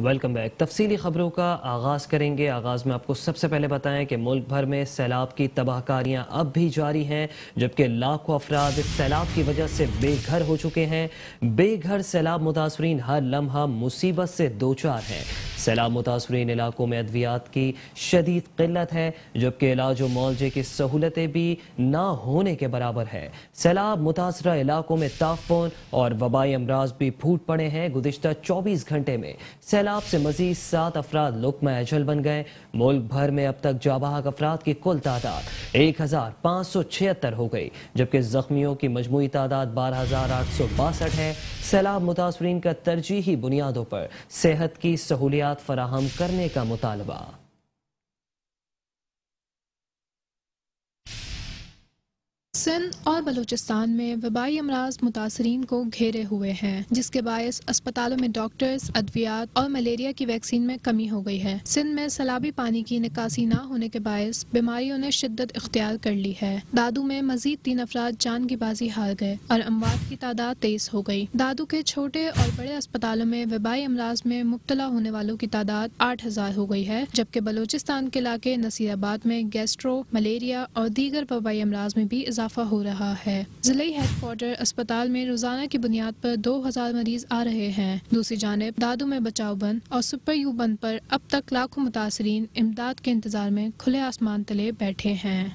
Welcome back. تفصیلی خبروں کا آغاز کریں گے۔ آغاز میں آپ کو سب سے پہلے بتائیں کہ ملک بھر میں سیلاب کی تباہ کاریاں اب بھی جاری ہیں، جبکہ لاکھوں افراد اس سیلاب کی وجہ سے بے گھر ہو چکے ہیں۔ بے گھر سیلاب متاثرین ہر لمحہ مصیبت سے دوچار ہیں۔ سیلاب متاثرین علاقوں میں ادویات کی شدید قلت ہے، جبکہ علاج و معالجے کی سہولتیں بھی نہ ہونے کے برابر ہے۔ سیلاب متاثرہ علاقوں میں تعفن اور وبائی امراض بھی پھوٹ پڑے ہیں۔ گزشتہ 24 گھنٹے میں سیلاب سے مزید 7 افراد لقمہ اجل بن گئے۔ ملک بھر میں اب تک جاں بحق افراد کی کل تعداد 1576 ہو گئی، جبکہ زخمیوں کی مجموعی تعداد 12862 ہے۔ سیلاب متاثرین کا ترجیحی بنیادوں پر صحت کی سہولیات فراہم کرنے کا مطالبہ۔ سندھ اور بلوچستان میں وبائی امراض متاثرین کو گھیرے ہوئے ہیں، جس کے باعث اسپتالوں میں ڈاکٹرز، ادویات اور ملیریا کی ویکسین میں کمی ہو گئی ہے۔ سندھ میں سیلابی پانی کی نکاسی نہ ہونے کے باعث بیماریوں نے شدت اختیار کر لی ہے۔ دادو میں مزید 3 افراد جان کی بازی ہار گئے اور اموات کی تعداد 23 ہو گئی۔ دادو کے چھوٹے اور بڑے اسپتالوں میں وبائی امراض میں مبتلا ہونے والوں کی تعداد 8000 ہو گئی ہے، جبکہ بلوچستان کے علاقے نصیر آباد میں گیسٹرو، ملیریا اور دیگر وبائی امراض میں بھی اضافہ ہو رہا ہے۔ ضلعی ہیڈ کوارٹر اسپتال میں روزانہ کی بنیاد پر 2000 مریض آ رہے ہیں۔ دوسری جانب دادو میں بچاؤ بند اور سپر یو بند پر اب تک لاکھوں متاثرین امداد کے انتظار میں کھلے آسمان تلے بیٹھے ہیں۔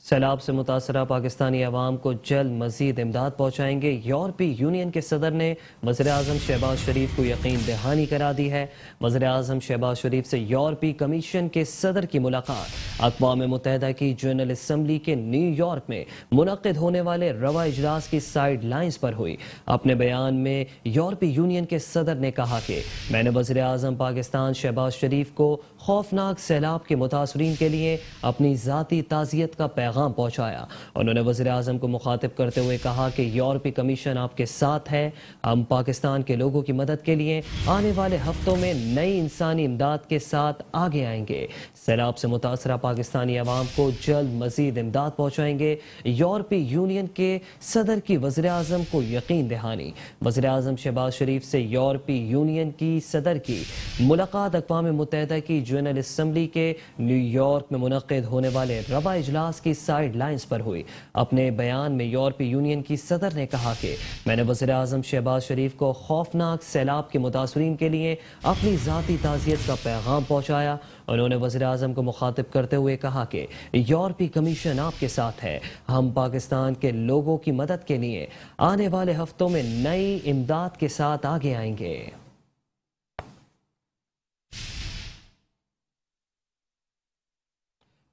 سیلاب سے متاثرہ پاکستانی عوام کو جلد مزید امداد پہنچائیں گے۔ یورپی یونین کے صدر نے وزیر اعظم شہباز شریف کو یقین دہانی کرا دی ہے۔ وزیر اعظم شہباز شریف سے یورپی کمیشن کے صدر کی ملاقات اقوام متحدہ کی جنرل اسمبلی کے نیو یارک میں منعقد ہونے والے رواں اجلاس کی سائیڈ لائنز پر ہوئی۔ اپنے بیان میں یورپی یونین کے صدر نے کہا کہ میں نے وزیر اعظم پاکستان شہباز شریف کو خوفناک سیلاب کے متاثرین کے لیے اپنی ذاتی تعزیت کا پیغام پہنچایا۔ انہوں نے وزیر اعظم کو مخاطب کرتے ہوئے کہا کہ یورپی کمیشن آپ کے ساتھ ہے۔ ہم پاکستان کے لوگوں کی مدد کے لیے آنے والے ہفتوں میں نئی انسانی امداد کے ساتھ آگے آئیں گے۔ سیلاب سے متاثرہ پاکستانی عوام کو جلد مزید امداد پہنچائیں گے۔ یورپی یونین کے صدر کی وزیر اعظم کو یقین دہانی۔ وزیر اعظم شہباز شریف سے یورپی یونین کی صدر کی ملاقات اقوام متحدہ کی جنرل اسمبلی کے نیو یارک میں منعقد ہونے والے رواں اجلاس کی سائیڈ لائنز پر ہوئی۔ اپنے بیان میں یورپی یونین کی صدر نے کہا کہ میں نے وزیر اعظم شہباز شریف کو خوفناک سیلاب کے متاثرین کے لیے اپنی ذاتی تعزیت کا پیغام پہنچایا۔ انہوں نے وزیر اعظم کو مخاطب کرتے ہوئے کہا کہ یورپی کمیشن آپ کے ساتھ ہے۔ ہم پاکستان کے لوگوں کی مدد کے لیے آنے والے ہفتوں میں نئی امداد کے ساتھ آگے آئیں گے۔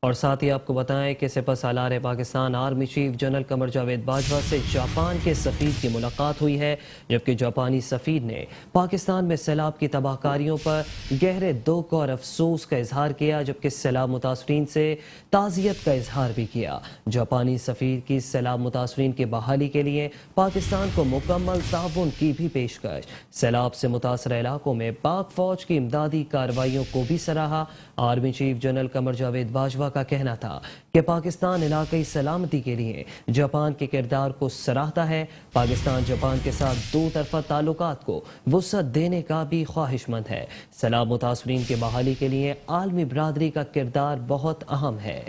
اور ساتھ ہی آپ کو بتائیں کہ سپہ سالار Pakistan army chief general Qamar Javed Bajwa سے جاپان کے سفیر کی ملاقات ہوئی ہے، جبکہ جاپانی سفیر نے پاکستان میں سیلاب کی تباہ کاریوں پر گہرے دکھ اور افسوس کا اظہار کیا، جبکہ سیلاب متاثرین سے تعزیت کا اظہار بھی کیا۔ جاپانی سفیر کی سیلاب متاثرین کی بحالی کے لیے پاکستان کو مکمل تعاون کی بھی پیشکش۔ سیلاب سے متاثرہ علاقوں میں پاک فوج کی امدادی کارروائیوں کو بھی سراہا۔ Army chief general Qamar Javed Bajwa کا کہنا تھا کہ پاکستان علاقائی سلامتی کے لیے جاپان کے کردار کو سراہتا ہے۔ پاکستان جاپان کے ساتھ دو طرفہ تعلقات کو وسعت دینے کا بھی خواہش مند ہے۔ سیلاب متاثرین کی بحالی کے لیے عالمی برادری کا کردار بہت اہم ہے۔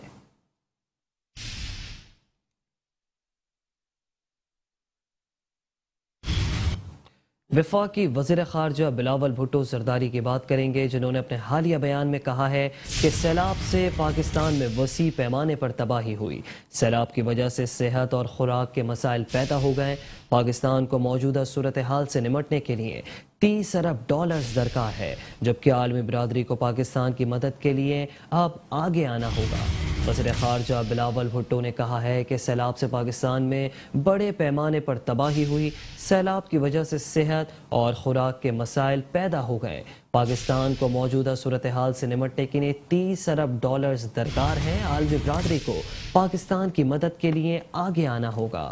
وفاقی وزیر خارجہ بلاول بھٹو زرداری کی بات کریں گے، جنہوں نے اپنے حالیہ بیان میں کہا ہے کہ سیلاب سے پاکستان میں وسیع پیمانے پر تباہی ہوئی۔ سیلاب کی وجہ سے صحت اور خوراک کے مسائل پیدا ہو گئے۔ پاکستان کو موجودہ صورتحال سے نمٹنے کے لیے $30 ارب درکار ہے، جبکہ عالمی برادری کو پاکستان کی مدد کے لیے اب آگے آنا ہوگا۔ وزیر خارجہ بلاول بھٹو نے کہا ہے کہ سیلاب سے پاکستان میں بڑے پیمانے پر تباہی ہوئی۔ سیلاب کی وجہ سے صحت اور خوراک کے مسائل پیدا ہو گئے۔ پاکستان کو موجودہ صورتحال سے نمٹنے کے لیے $30 ارب درکار ہیں۔ عالمی برادری کو پاکستان کی مدد کے لیے آگے آنا ہوگا۔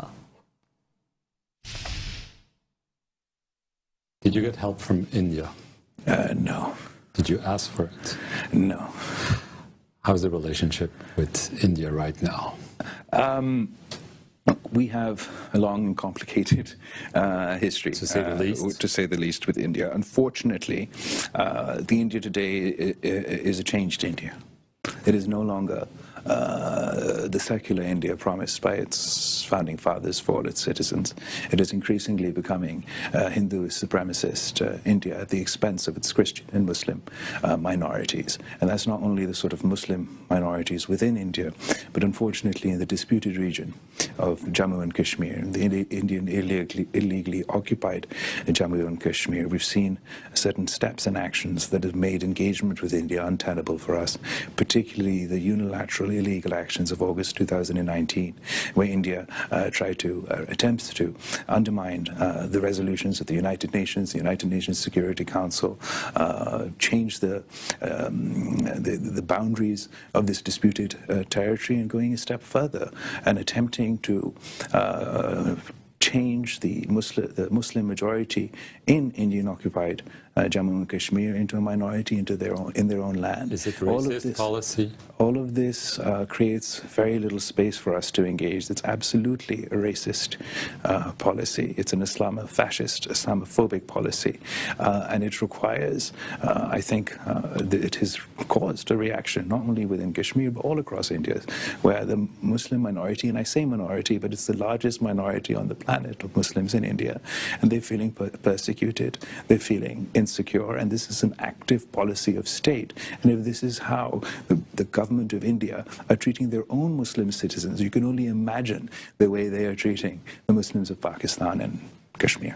Did you get help from India? No. Did you ask for it? No. How's the relationship with India right now? We have a long and complicated history, To say the least. to say the least, with India. Unfortunately, the India today is a changed India. It is no longer the secular India promised by its founding fathers for all its citizens. It is increasingly becoming Hindu supremacist India at the expense of its Christian and Muslim minorities. And that's not only the sort of Muslim minorities within India, but unfortunately in the disputed region of Jammu and Kashmir, the Indian illegally occupied Jammu and Kashmir. We've seen certain steps and actions that have made engagement with India untenable for us, particularly the unilateral illegal actions of August 2019, where India attempts to undermine the resolutions of the United Nations Security Council, change the boundaries of this disputed territory, and going a step further and attempting to change the Muslim majority in Indian-occupied Jammu and Kashmir into a minority in their own land. Is it racist policy? All of this creates very little space for us to engage. It's absolutely a racist policy. It's an fascist, Islamophobic policy. And it requires, I think, it has caused a reaction, not only within Kashmir, but all across India, where the Muslim minority, and I say minority, but it's the largest minority on the planet of Muslims in India, and they're feeling persecuted, they're feeling insecure, and this is an active policy of state. And if this is how the government of India are treating their own Muslim citizens, you can only imagine the way they are treating the Muslims of Pakistan and Kashmir.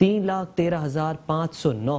3,13,509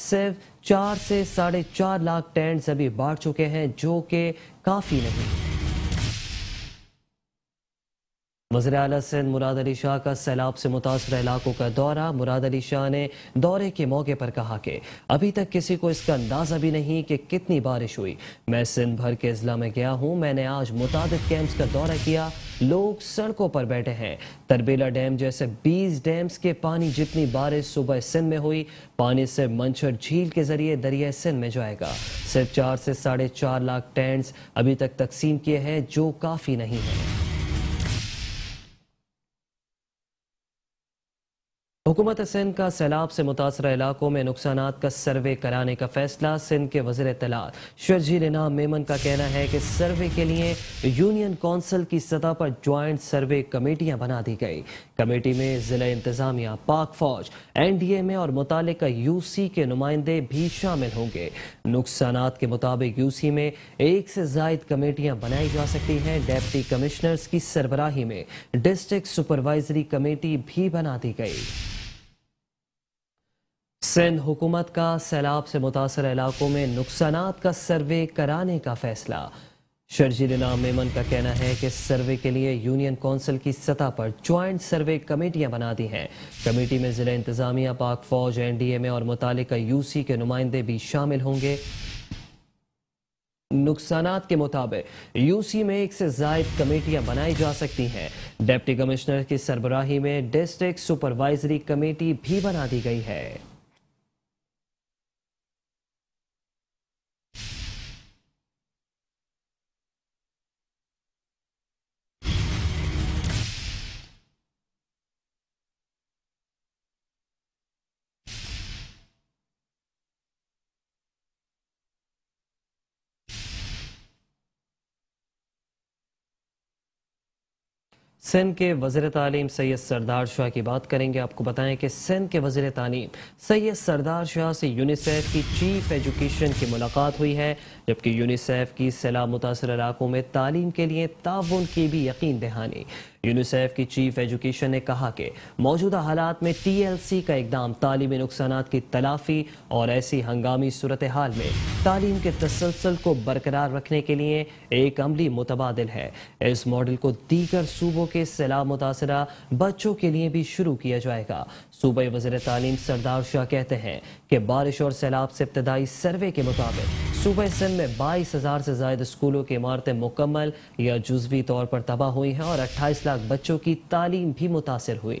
صرف 4 سے 4.5 lakh tenets ابھی بانٹ چکے ہیں، جو کہ کافی نہیں۔ وزیر اعلیٰ سندھ مراد علی شاہ کا سیلاب سے متاثرہ علاقوں کا دورہ۔ مراد علی شاہ نے دورے کے موقع پر کہا کہ ابھی تک کسی کو اس کا اندازہ بھی نہیں کہ کتنی بارش ہوئی۔ میں سندھ بھر کے اضلاع میں گیا ہوں، میں نے آج متعدد کیمپس کا دورہ کیا، لوگ سڑکوں پر بیٹھے ہیں۔ تربیلا ڈیم جیسے 20 ڈیمز کے پانی جتنی بارش صوبہ سندھ میں ہوئی، پانی سے منچھر جھیل کے ذریعے دریائے سندھ میں جائے گا۔ صرف 4 سے 4.5 لاکھ ٹینٹس ابھی تک تقسیم کیے ہیں، جو کافی نہیں ہے۔ حکومت سندھ کا سیلاب سے متاثرہ علاقوں میں نقصانات کا سروے کرانے کا فیصلہ۔ سندھ کے وزیر اطلاعات شرجیل انعام میمن کا کہنا ہے کہ سروے کے لیے یونین کونسل کی سطح پر جوائنٹ سروے کمیٹیاں بنا دی گئی۔ کمیٹی میں ضلع انتظامیہ، پاک فوج، NDMA اور متعلقہ UC کے نمائندے بھی شامل ہوں گے۔ نقصانات کے مطابق UC میں 1 سے زائد کمیٹیاں بنائی جا سکتی ہیں۔ ڈپٹی کمشنرز کی سربراہی میں ڈسٹرکٹ سپروائزری کمیٹی بھی بنا دی گئی۔ سندھ حکومت کا سیلاب سے متاثرہ علاقوں میں نقصانات کا سروے کرانے کا فیصلہ۔ شرجیل انعام میمن کا کہنا ہے کہ سروے کے لیے یونین کونسل کی سطح پر جوائنٹ سروے کمیٹیاں بنا دی ہیں۔ کمیٹی میں ضلع انتظامیہ، پاک فوج، NDMA اور متعلقہ UC کے نمائندے بھی شامل ہوں گے۔ نقصانات کے مطابق UC میں 1 سے زائد کمیٹیاں بنائی جا سکتی ہیں۔ ڈپٹی کمشنر کی سربراہی میں ڈسٹرکٹ سپروائزری کمیٹی بھی بنا دی گئی ہے۔ سندھ کے وزیر تعلیم سید سردار شاہ کی بات کریں گے۔ آپ کو بتائیں کہ سندھ کے وزیر تعلیم سید سردار شاہ سے یونیسیف کی چیف ایجوکیشن کی ملاقات ہوئی ہے، جبکہ یونیسیف کی سیلاب متاثرہ علاقوں میں تعلیم کے لیے تعاون کی بھی یقین دہانی۔ یونیسیف کی چیف ایجوکیشن نے کہا کہ موجودہ حالات میں TLC کا اقدام تعلیمی نقصانات کی تلافی اور ایسی ہنگامی صورتحال میں تعلیم کے تسلسل کو برقرار رکھنے کے لیے ایک عملی متبادل ہے۔ اس ماڈل کو دیگر صوبوں کے سیلاب متاثرہ بچوں کے لیے بھی شروع کیا جائے گا۔ صوبائی وزیر تعلیم سردار شاہ کہتے ہیں کہ بارش اور سیلاب سے ابتدائی سروے کے مطابق صوبہ سندھ میں 22,000 سے زائد اسکولوں کی عمارتیں مکمل یا جزوی طور پر تباہ ہوئی ہیں اور 28 لاکھ بچوں کی تعلیم بھی متاثر ہوئی۔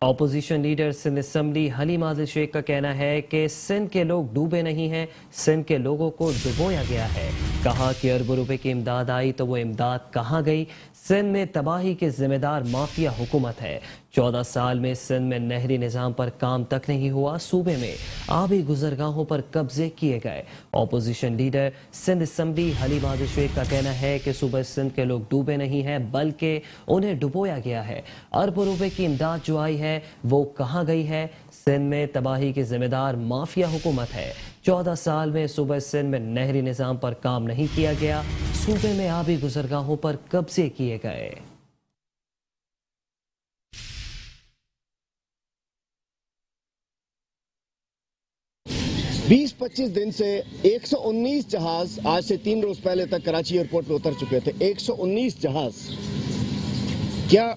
Opposition leader Sindh assembly Haleem Adil Sheikh کا کہنا ہے کہ سندھ کے لوگ ڈوبے نہیں ہیں، سندھ کے لوگوں کو ڈبویا گیا ہے۔ کہا کہ اربوں روپے کی امداد آئی تو وہ امداد کہاں گئی؟ سندھ میں تباہی کے ذمہ دار مافیا حکومت ہے۔ 14 سال میں سندھ میں نہری نظام پر کام تک نہیں ہوا، صوبے میں آبی گزرگاہوں پر قبضے کیے گئے۔ Opposition leader Sindh assembly Haleem Adil Sheikh کا کہنا ہے کہ صوبہ سندھ کے لوگ ڈوبے نہیں ہیں بلکہ انہیں ڈبویا گیا ہے۔ اربوں روپے کی امداد جو آئی ہے وہ کہاں گئی ہے؟ سندھ میں تباہی کے ذمہ دار مافیا حکومت ہے۔ 14 سال میں صوبہ سندھ میں نہری نظام پر کام نہیں کیا گیا، صوبے میں آبی گزرگاہوں پر قبضے کیے گئے۔ 20-25 دن سے 119 جہاز آج سے 3 روز پہلے تک کراچی ایئرپورٹ پہ اتر چکے تھے۔ 119 جہاز، کیا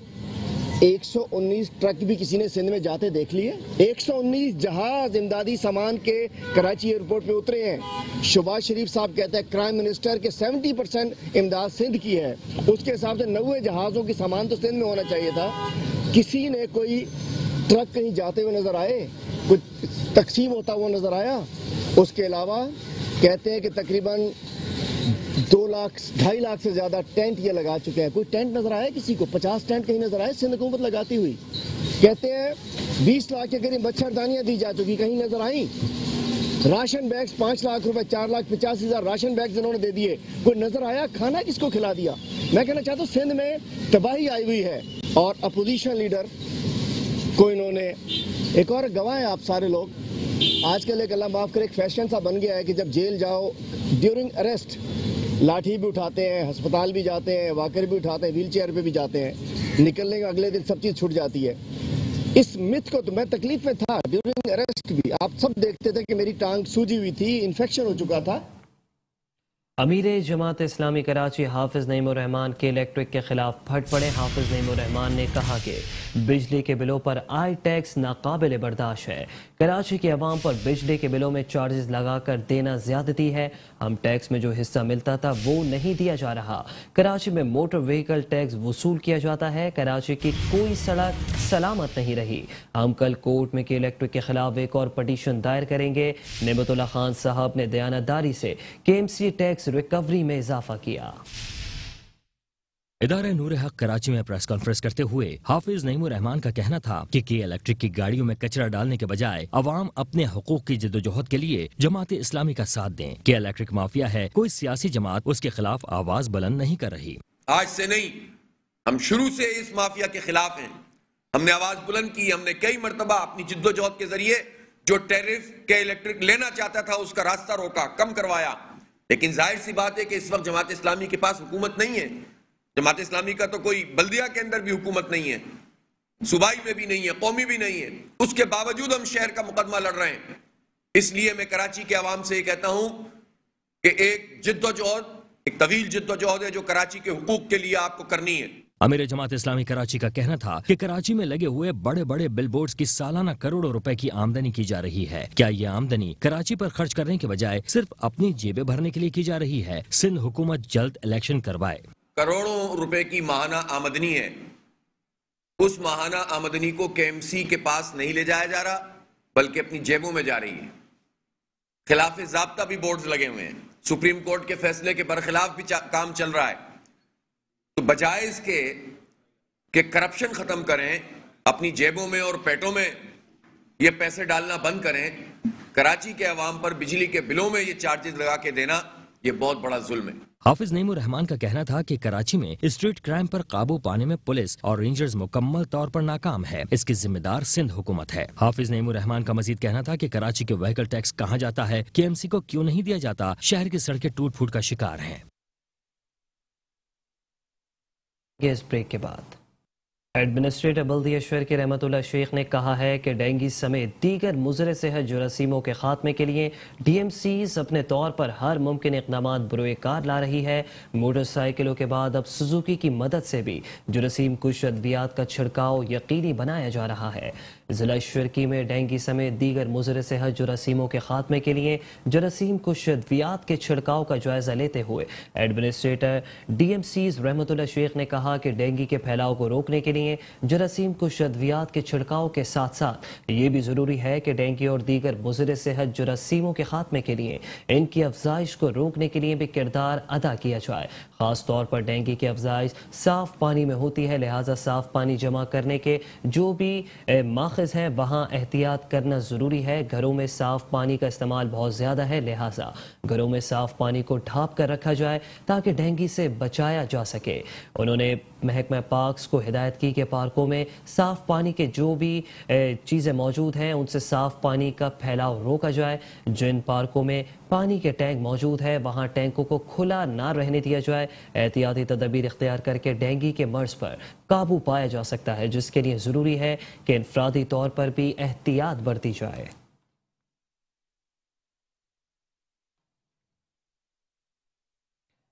119 ٹرک بھی کسی نے سندھ میں جاتے دیکھ لیے؟ 119 جہاز امدادی سامان کے کراچی ایئرپورٹ پہ اترے ہیں۔ شہباز شریف صاحب کہتے ہیں کرائم منسٹر کے 70% امداد سندھ کی ہے، اس کے حساب سے 90 جہازوں کی سامان تو سندھ میں ہونا چاہیے تھا۔ کسی نے کوئی ٹرک کہیں جاتے ہوئے نظر آئے؟ کچھ تقسیم ہوتا ہوا نظر آیا؟ اس کے علاوہ کہتے ہیں کہ تقریباً 2.5 لاکھ سے زیادہ ٹینٹ یہ لگا چکے ہیں۔ کوئی ٹینٹ نظر آیا کسی کو؟ 50 ٹینٹ کہیں نظر آئے سندھ حکومت لگاتی ہوئی؟ کہتے ہیں 20 لاکھ کے قریب مچھردانیاں دی جا چکی، کہیں نظر آئیں؟ راشن بیگز 5 لاکھ روپے، 4,85,000 راشن بیگز انہوں نے دے دیے، کوئی نظر آیا؟ کھانا کس کو کھلا دیا؟ میں کہنا چاہتا ہوں سندھ میں تباہی آئی ہوئی ہے، اور اپوزیشن لیڈر کو انہوں نے ایک اور گواہ ہیں آپ سارے لوگ، آج کل ایک اللہ معاف کرے ایک فیشن سا بن گیا ہے کہ جب جیل جاؤ ڈیورنگ اریسٹ لاٹھی بھی اٹھاتے ہیں، ہسپتال بھی جاتے ہیں، واکر بھی اٹھاتے ہیں، ویل چیئر پہ بھی جاتے ہیں، نکلنے کا اگلے دن سب چیز چھوٹ جاتی ہے۔ اس مت کو تو میں تکلیف میں تھا ڈیورنگ اریسٹ بھی. آپ سب دیکھتے تھے کہ میری ٹانگ سوجی ہوئی تھی, انفیکشن ہو چکا تھا. امیر جماعت اسلامی کراچی حافظ نعیم الرحمان کے الیکٹرک کے خلاف پھٹ پڑے. حافظ نعیم الرحمان نے کہا کہ بجلی کے بلوں پر آئی ٹیکس ناقابل برداشت ہے. کراچی کے عوام پر بجلی کے بلوں میں چارجز لگا کر دینا زیادتی ہے. ہم ٹیکس میں جو حصہ ملتا تھا وہ نہیں دیا جا رہا. کراچی میں موٹر وہیکل ٹیکس وصول کیا جاتا ہے. کراچی کی کوئی سڑک سلامت نہیں رہی. ہم کل کورٹ میں کے الیکٹرک کے خلاف ایک اور پٹیشن دائر کریں گے. نعمت اللہ خان صاحب نے دیانتداری سے KMC ٹیکس ریکوری میں اضافہ کیا. ادارہ نور حق کراچی میں پریس کانفرنس کرتے ہوئے حافظ نعیم الرحمان کا کہنا تھا کہ کے الیکٹرک کی گاڑیوں میں کچرا ڈالنے کے بجائے عوام اپنے حقوق کی جدوجہد کے لیے جماعت اسلامی کا ساتھ دیں. کے الیکٹرک مافیا ہے, کوئی سیاسی جماعت اس کے خلاف آواز بلند نہیں کر رہی. آج سے نہیں, ہم شروع سے اس مافیا کے خلاف ہیں. ہم نے آواز بلند کی. ہم نے کئی مرتبہ اپنی جدوجہد کے ذریعے جو ٹیرف کے الیکٹرک لینا چاہتا تھا اس کا راستہ روکا, کم کروایا. لیکن ظاہر سی بات ہے کہ اس وقت جماعت اسلامی کے پاس حکومت نہیں ہے. جماعت اسلامی کا تو کوئی بلدیہ کے اندر بھی حکومت نہیں ہے, صوبائی میں بھی نہیں ہے, قومی بھی نہیں ہے. اس کے باوجود ہم شہر کا مقدمہ لڑ رہے ہیں. اس لیے میں کراچی کے عوام سے یہ کہتا ہوں کہ ایک جدوجہد, ایک طویل جدوجہد ہے جو کراچی کے حقوق کے لیے آپ کو کرنی ہے. امیر جماعت اسلامی کراچی کا کہنا تھا کہ کراچی میں لگے ہوئے بڑے بڑے بل بورڈز کی سالانہ کروڑوں روپے کی آمدنی کی جا رہی ہے. کیا یہ آمدنی کراچی پر خرچ کرنے کے بجائے صرف اپنی جیبیں بھرنے کے لیے کی جا رہی ہے؟ سندھ حکومت جلد الیکشن کروائے. کروڑوں روپے کی ماہانہ آمدنی ہے. اس ماہانہ آمدنی کو KMC کے پاس نہیں لے جایا جا رہا بلکہ اپنی جیبوں میں جا رہی ہے. خلاف ضابطہ بھی بورڈز لگے ہوئے ہیں. سپریم کورٹ کے فیصلے کے برخلاف بھی کام چل رہا ہے. تو بجائے اس کے کہ کرپشن ختم کریں, اپنی جیبوں میں اور پیٹوں میں یہ پیسے ڈالنا بند کریں, کراچی کے عوام پر بجلی کے بلوں میں یہ چارجز لگا کے دینا یہ بہت بڑا ظلم ہے. حافظ نعیم الرحمان کا کہنا تھا کہ کراچی میں اسٹریٹ کرائم پر قابو پانے میں پولیس اور رینجرز مکمل طور پر ناکام ہے. اس کی ذمہ دار سندھ حکومت ہے. حافظ نعیم الرحمان کا مزید کہنا تھا کہ کراچی کے وہیکل ٹیکس کہاں جاتا ہے, KMC کو کیوں نہیں دیا جاتا؟ شہر کی سڑکیں ٹوٹ پھوٹ کا شکار ہیں. اس بریک کے بعد ایڈمنسٹریٹر بلدیہ شہر کے رحمت اللہ شیخ نے کہا ہے کہ ڈینگی سمیت دیگر مضر صحت جراثیموں کے خاتمے کے لیے DMCs اپنے طور پر ہر ممکن اقدامات بروئے کار لا رہی ہے. موٹر سائیکلوں کے بعد اب سزوکی کی مدد سے بھی جراثیم کش ادویات کا چھڑکاؤ یقینی بنایا جا رہا ہے. ضلع شرکی میں ڈینگی سمیت دیگر مضر صحت جراثیموں کے خاتمے کے لیے جراثیم کش ادویات کے چھڑکاؤ کا جائزہ لیتے ہوئے ایڈمنسٹریٹر DMCs رحمت اللہ شیخ نے کہا کہ ڈینگی کے پھیلاؤ کو روکنے کے لیے جراثیم کش ادویات کے چھڑکاؤ کے ساتھ ساتھ یہ بھی ضروری ہے کہ ڈینگی اور دیگر مضر صحت جراثیموں کے خاتمے کے لیے ان کی افزائش کو روکنے کے لیے بھی کردار ادا کیا جائے. خاص طور پر ڈینگی کی افزائش صاف پانی میں ہوتی ہے, لہٰذا صاف پانی جمع کرنے کے جو بھی ماخذ ہیں وہاں احتیاط کرنا ضروری ہے. گھروں میں صاف پانی کا استعمال بہت زیادہ ہے, لہٰذا گھروں میں صاف پانی کو ڈھانپ کر رکھا جائے تاکہ ڈینگی سے بچایا جا سکے. انہوں نے محکمہ پاکس کو ہدایت کی کہ پارکوں میں صاف پانی کے جو بھی چیزیں موجود ہیں ان سے صاف پانی کا پھیلاؤ روکا جائے. جن پارکوں میں پانی کے ٹینک موجود ہے وہاں ٹینکوں کو کھلا نہ رہنے دیا جائے. احتیاطی تدابیر اختیار کر کے ڈینگی کے مرض پر قابو پایا جا سکتا ہے, جس کے لیے ضروری ہے کہ انفرادی طور پر بھی احتیاط برتی جائے.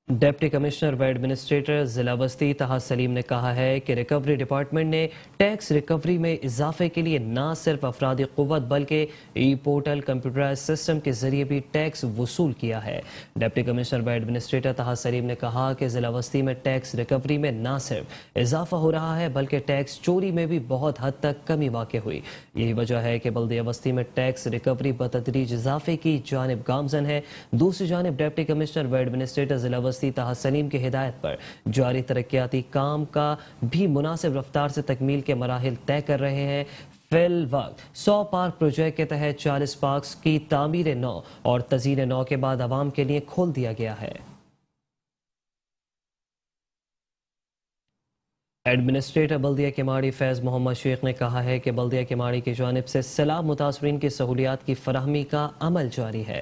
ڈپٹی کمشنر و ایڈمنسٹریٹر ضلع وسطی طاہر سلیم نے کہا ہے کہ ریکوری ڈپارٹمنٹ نے ٹیکس ریکوری میں اضافے کے لیے نہ صرف افرادی قوت بلکہ ای پورٹل کمپیوٹرائز سسٹم کے ذریعے بھی ٹیکس وصول کیا ہے. ڈپٹی کمشنر و ایڈمنسٹریٹر طاہر سلیم نے کہا کہ ضلع وسطی میں ٹیکس ریکوری میں نہ صرف اضافہ ہو رہا ہے بلکہ ٹیکس چوری میں بھی بہت حد تک کمی واقع ہوئی. یہی وجہ ہے کہ بلدیہ وسطی میں ٹیکس ریکوری بتدریج اضافے کی جانب گامزن ہے. دوسری جانب ڈپٹی کمشنر و ایڈمنسٹریٹر ضلع وسطی طاہر سلیم کی ہدایت پر جاری ترقیاتی کام کا بھی مناسب رفتار سے تکمیل کے مراحل طے کر رہے ہیں. فی الوقت 100 پارک پروجیکٹ کے تحت 40 پارکس کی تعمیر نو اور تزئین نو کے بعد عوام کے لیے کھول دیا گیا ہے. ایڈمنسٹریٹر بلدیہ کماڑی فیض محمد شیخ نے کہا ہے کہ بلدیہ کماڑی کی جانب سے سیلاب متاثرین کی سہولیات کی فراہمی کا عمل جاری ہے.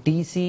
DC,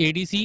ADC,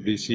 DC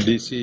DC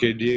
KDA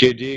KDA